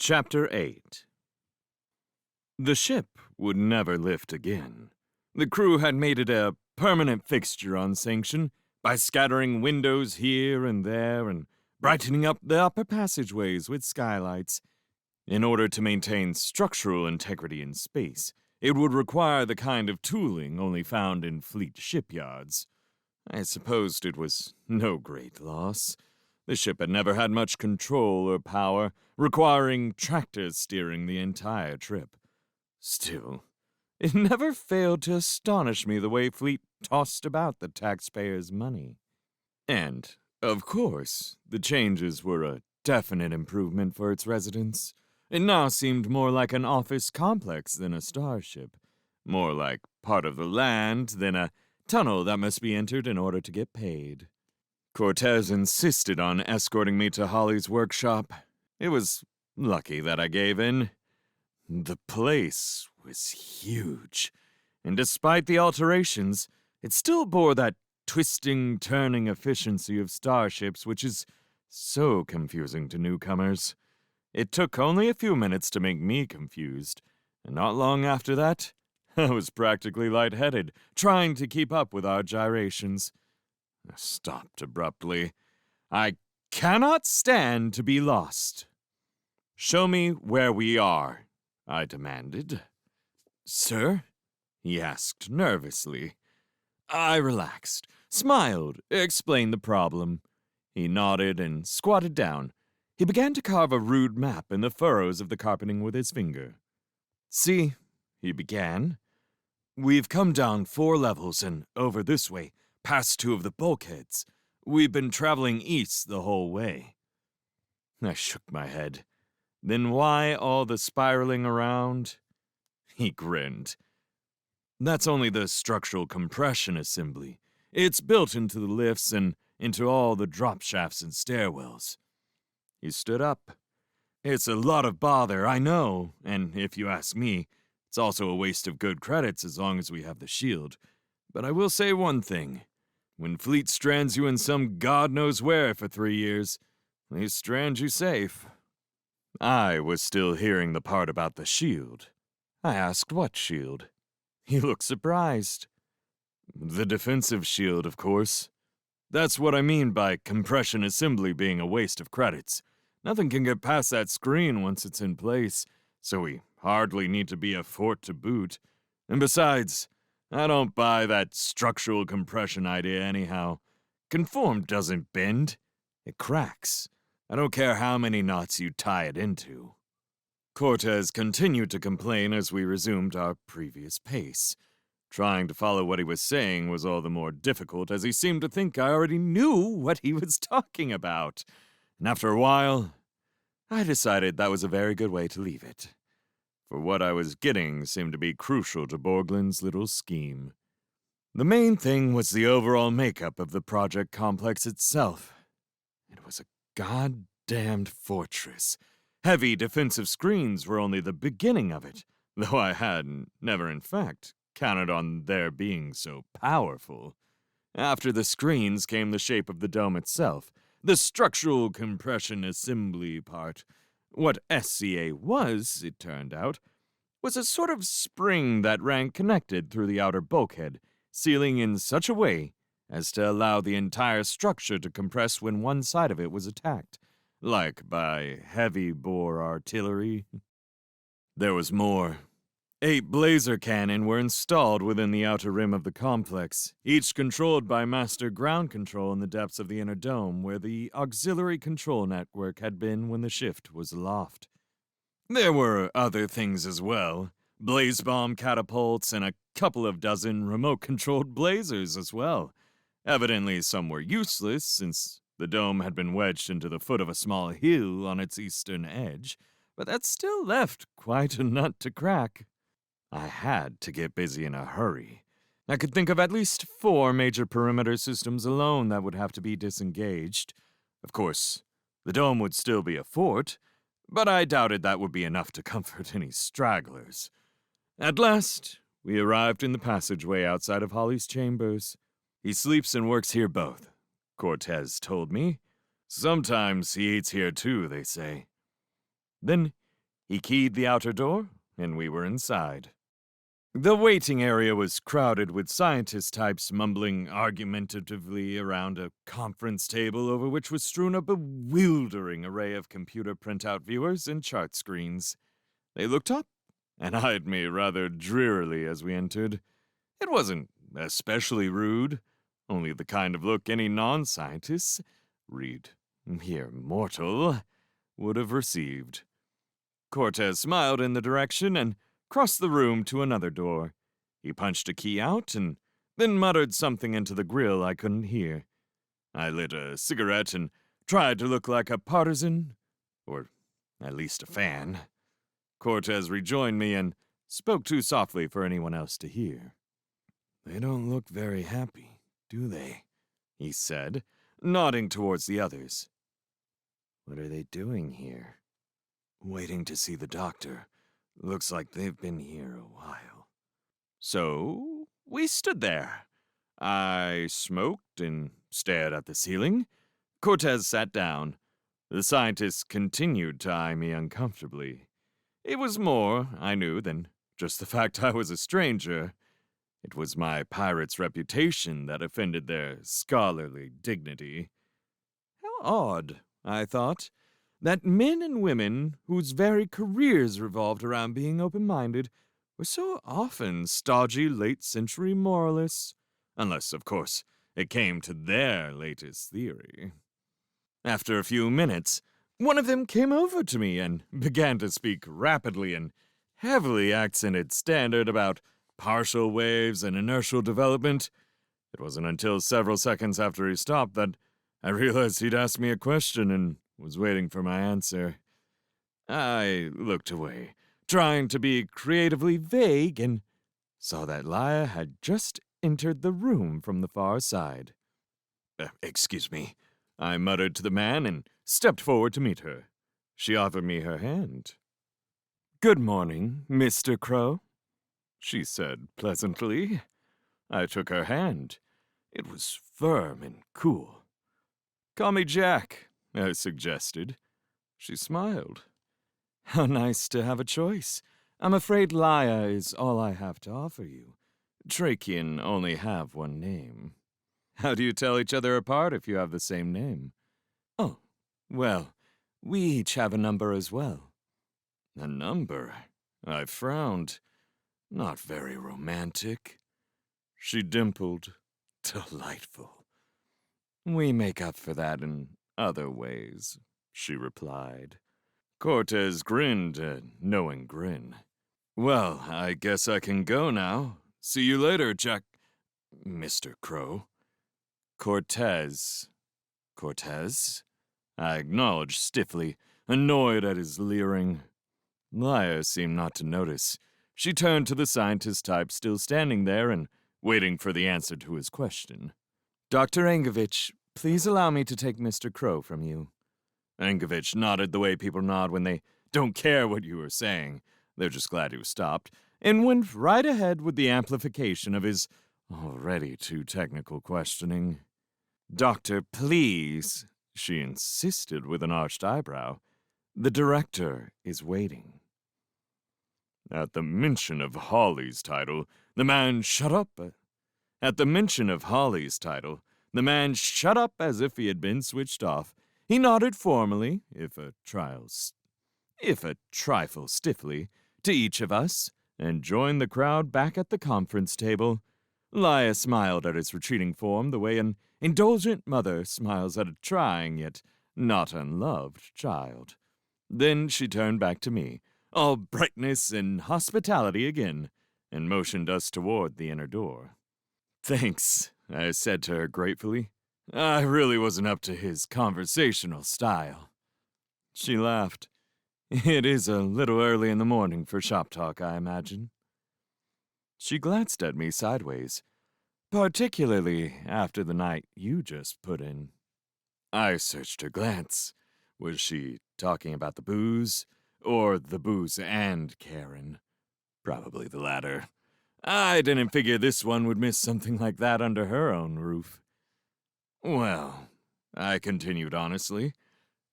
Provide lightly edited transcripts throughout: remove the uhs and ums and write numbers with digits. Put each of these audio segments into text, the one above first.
Chapter 8. The ship would never lift again. The crew had made it a permanent fixture on Sanction by scattering windows here and there and brightening up the upper passageways with skylights. In order to maintain structural integrity in space, it would require the kind of tooling only found in fleet shipyards. I supposed it was no great loss. The ship had never had much control or power, requiring tractors steering the entire trip. Still, it never failed to astonish me the way Fleet tossed about the taxpayers' money. And, of course, the changes were a definite improvement for its residents. It now seemed more like an office complex than a starship, more like part of the land than a tunnel that must be entered in order to get paid. Cortez insisted on escorting me to Holly's workshop. It was lucky that I gave in. The place was huge, and despite the alterations, it still bore that twisting, turning efficiency of starships which is so confusing to newcomers. It took only a few minutes to make me confused, and not long after that, I was practically lightheaded, trying to keep up with our gyrations. I stopped abruptly. I cannot stand to be lost. "Show me where we are," I demanded. "Sir?" he asked nervously. I relaxed, smiled, explained the problem. He nodded and squatted down. He began to carve a rude map in the furrows of the carpeting with his finger. "See," he began, "we've come down 4 levels and over this way, past 2 of the bulkheads. We've been traveling east the whole way." I shook my head. "Then why all the spiraling around?" He grinned. "That's only the structural compression assembly. It's built into the lifts and into all the drop shafts and stairwells." He stood up. "It's a lot of bother, I know, and if you ask me, it's also a waste of good credits as long as we have the shield. But I will say one thing. When Fleet strands you in some god knows where for 3 years, they strand you safe." I was still hearing the part about the shield. I asked what shield. He looked surprised. "The defensive shield, of course. That's what I mean by compression assembly being a waste of credits. Nothing can get past that screen once it's in place, so we hardly need to be a fort to boot. And besides, I don't buy that structural compression idea anyhow. Conform doesn't bend. It cracks. I don't care how many knots you tie it into." Cortez continued to complain as we resumed our previous pace. Trying to follow what he was saying was all the more difficult as he seemed to think I already knew what he was talking about. And after a while, I decided that was a very good way to leave it. For what I was getting seemed to be crucial to Borglin's little scheme. The main thing was the overall makeup of the project complex itself. It was a goddamned fortress. Heavy defensive screens were only the beginning of it, though I had never in fact counted on their being so powerful. After the screens came the shape of the dome itself, the structural compression assembly part. What SCA was, it turned out, was a sort of spring that ran connected through the outer bulkhead, sealing in such a way as to allow the entire structure to compress when one side of it was attacked, like by heavy-bore artillery. There was more. 8 blazer cannon were installed within the outer rim of the complex, each controlled by master ground control in the depths of the inner dome where the auxiliary control network had been when the shift was aloft. There were other things as well, blaze bomb catapults and a couple of dozen remote-controlled blazers as well. Evidently some were useless, since the dome had been wedged into the foot of a small hill on its eastern edge, but that still left quite a nut to crack. I had to get busy in a hurry. I could think of at least 4 major perimeter systems alone that would have to be disengaged. Of course, the dome would still be a fort, but I doubted that would be enough to comfort any stragglers. At last, we arrived in the passageway outside of Holly's chambers. "He sleeps and works here both," Cortez told me. "Sometimes he eats here too, they say." Then He keyed the outer door, and we were inside. The waiting area was crowded with scientist types mumbling argumentatively around a conference table over which was strewn a bewildering array of computer printout viewers and chart screens. They looked up and eyed me rather drearily as we entered. It wasn't especially rude, only the kind of look any non-scientist, read mere mortal, would have received. Cortez smiled in the direction and crossed the room to another door. He punched a key out and then muttered something into the grill I couldn't hear. I lit a cigarette and tried to look like a partisan, or at least a fan. Cortez rejoined me and spoke too softly for anyone else to hear. "They don't look very happy, do they?" he said, nodding towards the others. "What are they doing here?" "Waiting to see the doctor. Looks like they've been here a while." So we stood there. I smoked and stared at the ceiling. Cortez sat down. The scientists continued to eye me uncomfortably. It was more, I knew, than just the fact I was a stranger. It was my pirate's reputation that offended their scholarly dignity. How odd, I thought, that men and women whose very careers revolved around being open-minded were so often stodgy late-century moralists, unless, of course, it came to their latest theory. After a few minutes, one of them came over to me and began to speak rapidly and heavily accented standard about partial waves and inertial development. It wasn't until several seconds after he stopped that I realized he'd asked me a question and was waiting for my answer. I looked away, trying to be creatively vague, and saw that Laia had just entered the room from the far side. Excuse me," I muttered to the man and stepped forward to meet her. She offered me her hand. "Good morning, Mr. Crow," she said pleasantly. I took her hand. It was firm and cool. "Call me Jack," I suggested. She smiled. "How nice to have a choice. I'm afraid Laia is all I have to offer you. Trachian only have one name." "How do you tell each other apart if you have the same name?" "Oh, well, we each have a number as well." "A number?" I frowned. Not very romantic. She dimpled. "Delightful." "We make up for that in other ways," she replied. Cortez grinned a knowing grin. "Well, I guess I can go now. See you later, Jack... Mr. Crow." Cortez. Cortez? I acknowledged stiffly, annoyed at his leering. Laia seemed not to notice. She turned to the scientist type still standing there and waiting for the answer to his question. "Dr. Angovich, please allow me to take Mr. Crow from you." Angovich nodded the way people nod when they don't care what you are saying. They're just glad you stopped, and went right ahead with the amplification of his already too technical questioning. "Doctor, please," she insisted with an arched eyebrow. "The director is waiting." At the mention of Holly's title, the man shut up. At the mention of Holly's title, the man shut up as if he had been switched off. He nodded formally, if a trifle stiffly, to each of us, and joined the crowd back at the conference table. Laia smiled at his retreating form the way an indulgent mother smiles at a trying yet not unloved child. Then she turned back to me, all brightness and hospitality again, and motioned us toward the inner door. "Thanks," I said to her gratefully. "I really wasn't up to his conversational style." She laughed. "It is a little early in the morning for shop talk, I imagine." She glanced at me sideways, particularly after the night you just put in. I searched her glance. Was she talking about the booze, or the booze and Karen? Probably the latter. I didn't figure this one would miss something like that under her own roof. "Well," I continued honestly,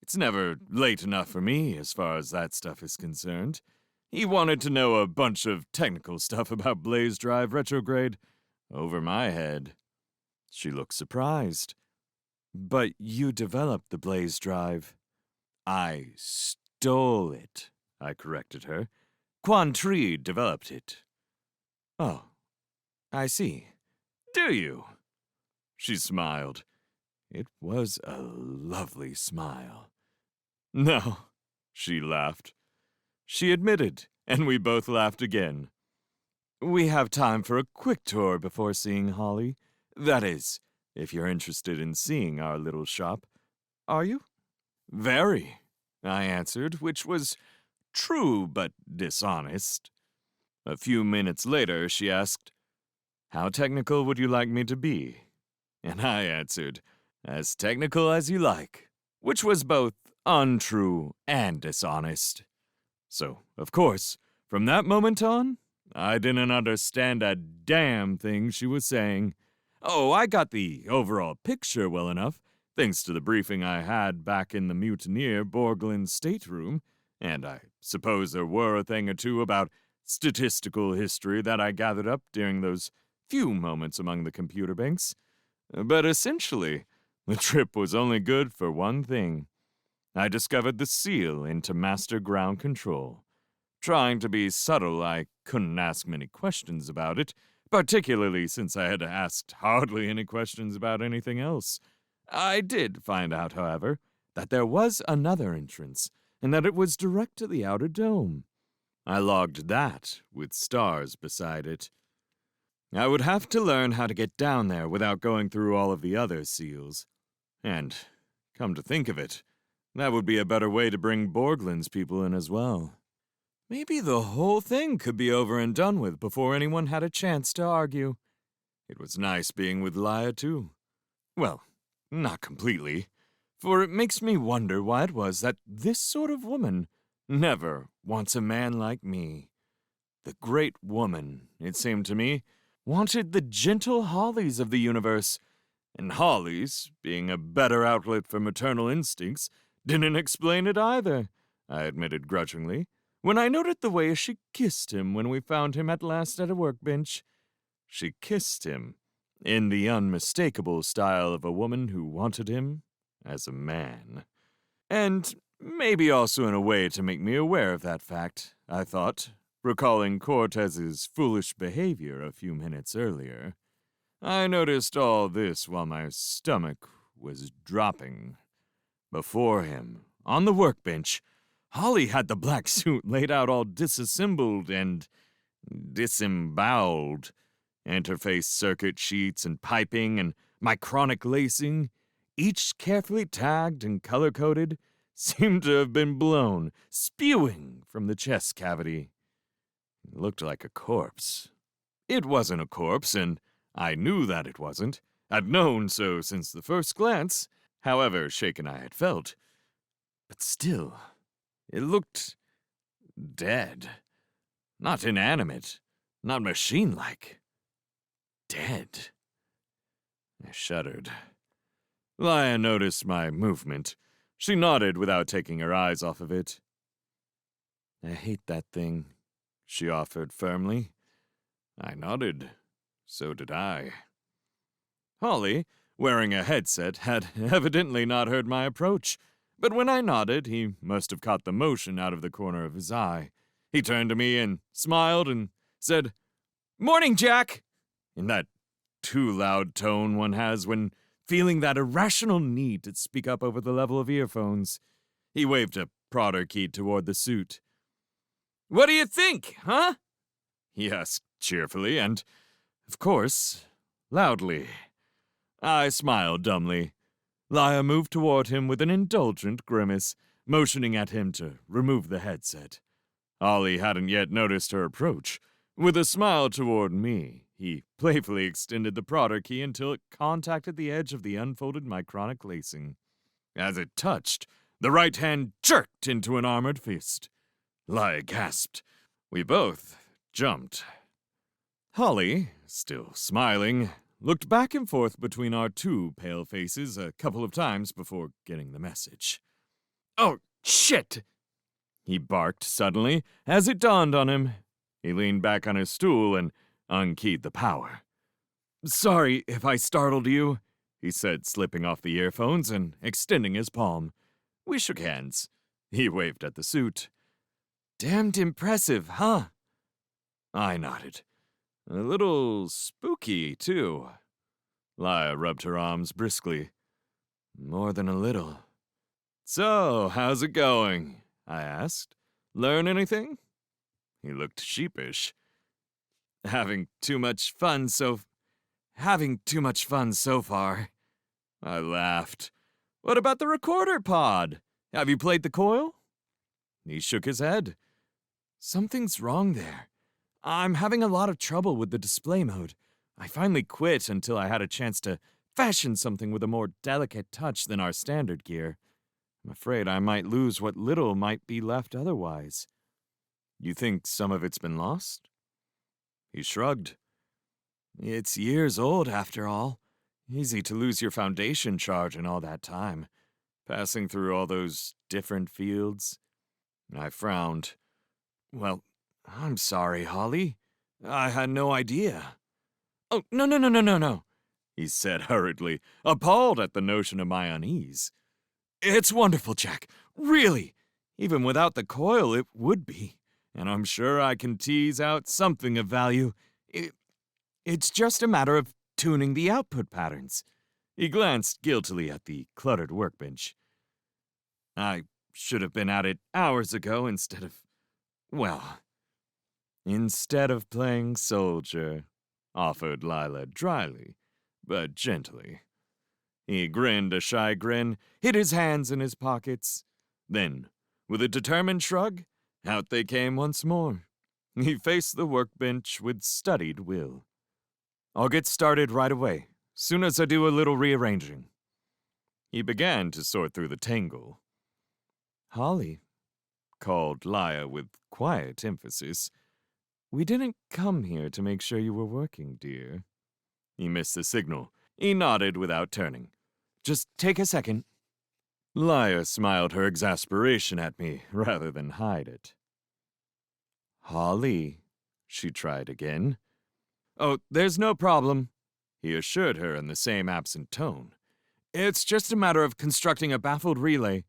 It's never late enough for me as far as that stuff is concerned. He wanted to know a bunch of technical stuff about Blaze Drive Retrograde over my head. She looked surprised. But you developed the Blaze Drive. I stole it, I corrected her. Portrayed developed it. Oh, I see. Do you? She smiled. It was a lovely smile. No, she laughed. She admitted, and we both laughed again. We have time for a quick tour before seeing Holly. That is, if you're interested in seeing our little shop. Are you? Very, I answered, which was true but dishonest. A few minutes later, she asked, How technical would you like me to be? And I answered, As technical as you like, which was both untrue and dishonest. So, of course, from that moment on, I didn't understand a damn thing she was saying. Oh, I got the overall picture well enough, thanks to the briefing I had back in the mutineer Borglin's stateroom, and I suppose there were a thing or two about statistical history that I gathered up during those few moments among the computer banks. But essentially, the trip was only good for one thing. I discovered the seal into master ground control. Trying to be subtle, I couldn't ask many questions about it, particularly since I had asked hardly any questions about anything else. I did find out, however, that there was another entrance, and that it was direct to the outer dome. I logged that with stars beside it. I would have to learn how to get down there without going through all of the other seals. And, come to think of it, that would be a better way to bring Borglin's people in as well. Maybe the whole thing could be over and done with before anyone had a chance to argue. It was nice being with Laya, too. Well, not completely, for it makes me wonder why it was that this sort of woman never wants a man like me. The great woman, it seemed to me, wanted the gentle Hollies of the universe, and Hollies, being a better outlet for maternal instincts, didn't explain it either, I admitted grudgingly, when I noted the way she kissed him when we found him at last at a workbench. She kissed him in the unmistakable style of a woman who wanted him as a man. And maybe also in a way to make me aware of that fact, I thought, recalling Cortez's foolish behavior a few minutes earlier. I noticed all this while my stomach was dropping. Before him, on the workbench, Holly had the black suit laid out all disassembled and disemboweled. Interface circuit sheets and piping and micronic lacing, each carefully tagged and color-coded, seemed to have been blown, spewing from the chest cavity. It looked like a corpse. It wasn't a corpse, and I knew that it wasn't. I'd known so since the first glance, however shaken I had felt. But still, it looked dead. Not inanimate, not machine-like. Dead. I shuddered. Laya noticed my movement. She nodded without taking her eyes off of it. I hate that thing, she offered firmly. I nodded. So did I. Holly, wearing a headset, had evidently not heard my approach, but when I nodded, he must have caught the motion out of the corner of his eye. He turned to me and smiled and said, "Morning, Jack!" in that too loud tone one has when feeling that irrational need to speak up over the level of earphones. He waved a prodder key toward the suit. "What do you think, huh?" he asked cheerfully and, of course, loudly. I smiled dumbly. Laya moved toward him with an indulgent grimace, motioning at him to remove the headset. Ollie hadn't yet noticed her approach. With a smile toward me, he playfully extended the prodder key until it contacted the edge of the unfolded micronic lacing. As it touched, the right hand jerked into an armored fist. Laya gasped. We both jumped. Holly, still smiling, looked back and forth between our two pale faces a couple of times before getting the message. Oh, shit! He barked suddenly as it dawned on him. He leaned back on his stool and unkeyed the power. Sorry if I startled you, he said, slipping off the earphones and extending his palm. We shook hands. He waved at the suit. Damned impressive, huh? I nodded. A little spooky, too. Laya rubbed her arms briskly. More than a little. So, how's it going? I asked. Learn anything? He looked sheepish. Having too much fun so far. I laughed. What about the recorder pod? Have you played the coil? He shook his head. Something's wrong there. I'm having a lot of trouble with the display mode. I finally quit until I had a chance to fashion something with a more delicate touch than our standard gear. I'm afraid I might lose what little might be left otherwise. You think some of it's been lost? He shrugged. It's years old, after all. Easy to lose your foundation charge in all that time, passing through all those different fields. I frowned. Well, I'm sorry, Holly. I had no idea. Oh, no, he said hurriedly, appalled at the notion of my unease. It's wonderful, Jack. Really. Even without the coil, it would be. And I'm sure I can tease out something of value. It's just a matter of tuning the output patterns. He glanced guiltily at the cluttered workbench. I should have been at it hours ago instead of playing soldier, offered Lila dryly, but gently. He grinned a shy grin, hid his hands in his pockets. Then, with a determined shrug, out they came once more. He faced the workbench with studied will. I'll get started right away, soon as I do a little rearranging. He began to sort through the tangle. Holly, called Laya with quiet emphasis, we didn't come here to make sure you were working, dear. He missed the signal. He nodded without turning. Just take a second. Laya smiled her exasperation at me rather than hide it. Holly, she tried again. Oh, there's no problem, he assured her in the same absent tone. It's just a matter of constructing a baffled relay.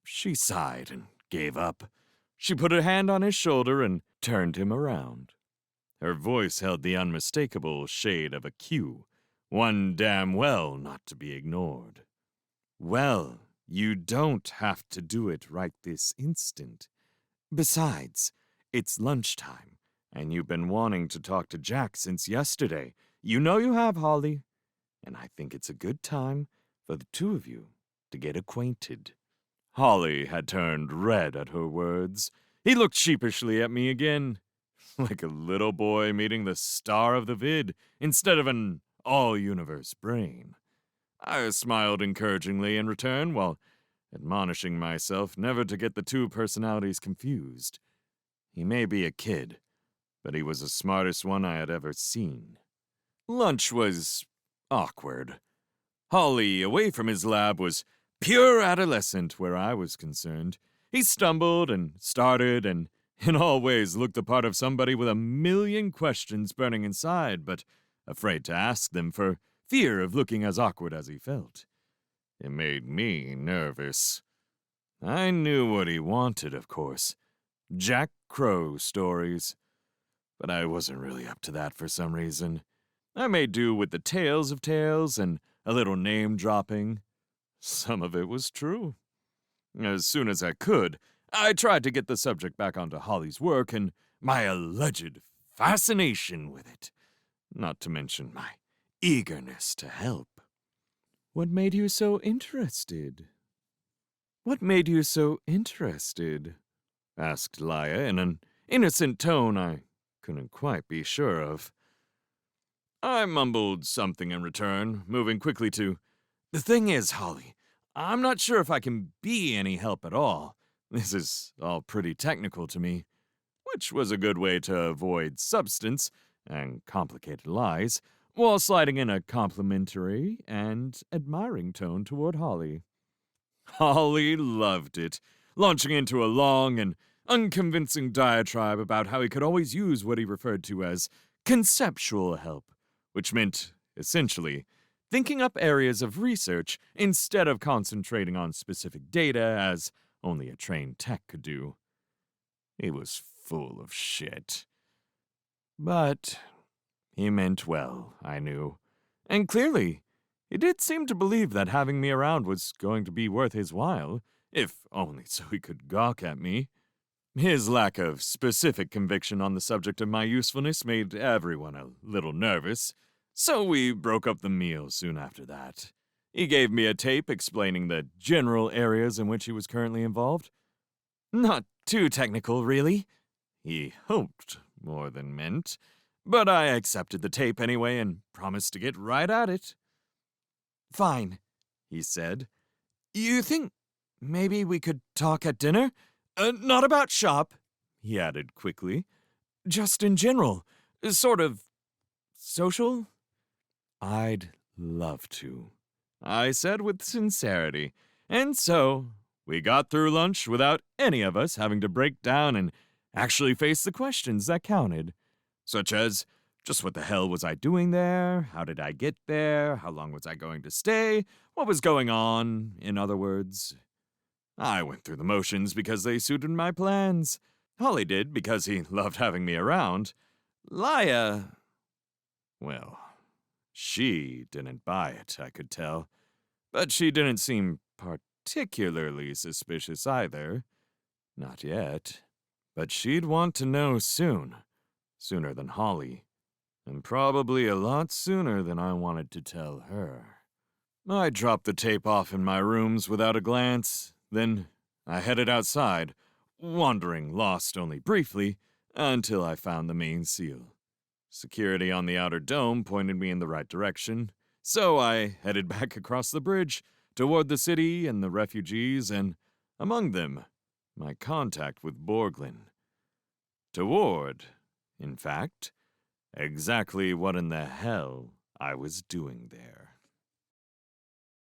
She sighed and gave up. She put her hand on his shoulder and turned him around. Her voice held the unmistakable shade of a cue, one damn well not to be ignored. Well, you don't have to do it right this instant. Besides, it's lunchtime, and you've been wanting to talk to Jack since yesterday. You know you have, Holly. And I think it's a good time for the two of you to get acquainted. Holly had turned red at her words. He looked sheepishly at me again, like a little boy meeting the star of the vid instead of an all-universe brain. I smiled encouragingly in return while admonishing myself never to get the two personalities confused. He may be a kid, but he was the smartest one I had ever seen. Lunch was awkward. Holly, away from his lab, was pure adolescent where I was concerned. He stumbled and started and in all ways looked the part of somebody with a million questions burning inside, but afraid to ask them for fear of looking as awkward as he felt. It made me nervous. I knew what he wanted, of course. Jack Crow stories. But I wasn't really up to that for some reason. I made do with the tales of tales and a little name-dropping. Some of it was true. As soon as I could, I tried to get the subject back onto Holly's work and my alleged fascination with it, not to mention my eagerness to help. What made you so interested? What made you so interested? Asked Laya in an innocent tone I couldn't quite be sure of. I mumbled something in return, moving quickly to, The thing is, Holly, I'm not sure if I can be any help at all. This is all pretty technical to me, which was a good way to avoid substance and complicated lies, while sliding in a complimentary and admiring tone toward Holly. Holly loved it, launching into a long and unconvincing diatribe about how he could always use what he referred to as conceptual help, which meant, essentially, thinking up areas of research instead of concentrating on specific data as only a trained tech could do. He was full of shit. But he meant well, I knew. And clearly, he did seem to believe that having me around was going to be worth his while, if only so he could gawk at me. His lack of specific conviction on the subject of my usefulness made everyone a little nervous, so we broke up the meal soon after that. He gave me a tape explaining the general areas in which he was currently involved. Not too technical, really. He hoped more than meant, but I accepted the tape anyway and promised to get right at it. Fine, he said. You think maybe we could talk at dinner? Not about shop, he added quickly. Just in general. Sort of social? I'd love to, I said with sincerity. And so, we got through lunch without any of us having to break down and actually face the questions that counted. Such as, just what the hell was I doing there? How did I get there? How long was I going to stay? What was going on, in other words? I went through the motions because they suited my plans. Holly did because he loved having me around. Laya, well, she didn't buy it, I could tell. But she didn't seem particularly suspicious either. Not yet. But she'd want to know soon. Sooner than Holly. And probably a lot sooner than I wanted to tell her. I dropped the tape off in my rooms without a glance. Then I headed outside, wandering lost only briefly, until I found the main seal. Security on the outer dome pointed me in the right direction, so I headed back across the bridge toward the city and the refugees, and, among them, my contact with Borglin. Toward, in fact, exactly what in the hell I was doing there.